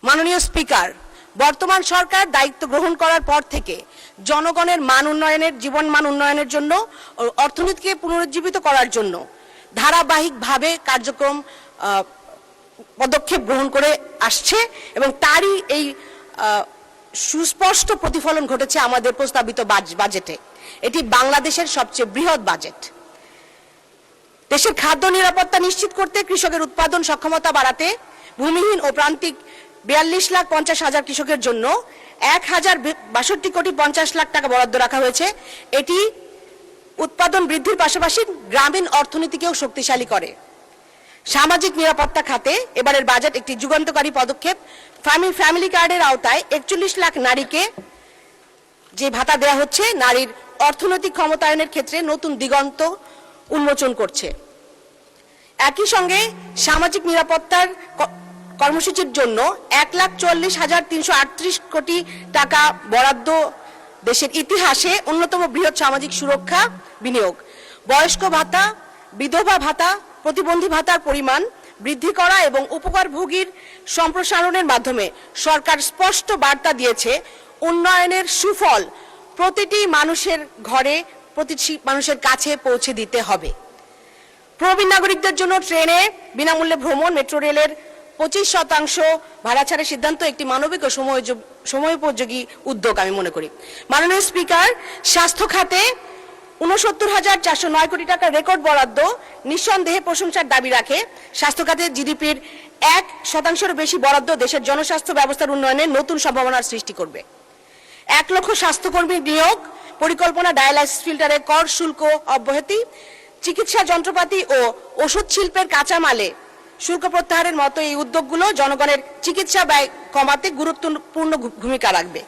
মাননীয় স্পিকার, বর্তমান সরকার দায়িত্ব গ্রহণ করার পর থেকে জনগণের মান উন্নয়নের, জীবন মান উন্নয়নের জন্য ও অর্থনীতিকে পুনরুজ্জীবিত করার জন্য ধারাবাহিকভাবে কার্যক্রম পদক্ষেপ গ্রহণ করে আসছে এবং তারই এই সুস্পষ্ট প্রতিফলন ঘটেছে আমাদের প্রস্তাবিত বাজেটে। এটি বাংলাদেশের সবচেয়ে বৃহৎ বাজেট। দেশের খাদ্য নিরাপত্তা নিশ্চিত করতে, কৃষকের উৎপাদন সক্ষমতা বাড়াতে ভূমিহীন ও প্রান্তিক 42,50,000 কৃষকের জন্য 1,062,50,00,000 টাকা বরাদ্দ রাখা হয়েছে। এটি উৎপাদন বৃদ্ধির পাশাপাশি গ্রামীণ অর্থনীতিকেও শক্তিশালী করে। সামাজিক নিরাপত্তা খাতে এবারের বাজেট একটি যুগান্তকারী পদক্ষেপ। ফ্যামিলি কার্ডের আওতায় 41 লাখ নারীকে যে ভাতা দেওয়া হচ্ছে, নারীর অর্থনৈতিক ক্ষমতায়নের ক্ষেত্রে নতুন দিগন্ত উন্মোচন করছে। একই সঙ্গে সামাজিক নিরাপত্তার কর্মসূচির জন্য 1,40,338 কোটি টাকা বরাদ্দ দেশের ইতিহাসে অন্যতম বৃহৎ সামাজিক সুরক্ষা বিনিয়োগ। বয়স্ক ভাতা, বিধবা ভাতা, প্রতিবন্ধী ভাতার পরিমাণ বৃদ্ধি করা এবং উপকারভোগীর সম্প্রসারণের মাধ্যমে সরকার স্পষ্ট বার্তা দিয়েছে উন্নয়নের সুফল প্রতিটি মানুষের ঘরে, প্রতিটি মানুষের কাছে পৌঁছে দিতে হবে। প্রবীণ নাগরিকদের জন্য ট্রেনে বিনামূল্যে ভ্রমণ, মেট্রো রেলের 25% ভাড়া ছাড়ের সিদ্ধান্ত একটি মানবিক ও সময়োপযোগী উদ্যোগ আমি মনে করি। মাননীয় স্পিকার, স্বাস্থ্য খাতে 69,409 কোটি টাকার রেকর্ড বরাদ্দ নিঃসন্দেহে প্রশংসার দাবি রাখে। স্বাস্থ্য খাতে জিডিপির 1% বেশি বরাদ্দ দেশের জনস্বাস্থ্য ব্যবস্থার উন্নয়নে নতুন সম্ভাবনার সৃষ্টি করবে। 1 লক্ষ স্বাস্থ্যকর্মী নিয়োগ, পরিকল্পনা, ডায়ালাইসিস ফিল্টারে কর শুল্ক অব্যাহতি, চিকিৎসা যন্ত্রপাতি ও ওষুধ শিল্পের কাঁচামালে শুল্ক প্রত্যাহারের মতো এই উদ্যোগগুলো জনগণের চিকিৎসা ব্যয় কমাতে গুরুত্বপূর্ণ ভূমিকা রাখবে।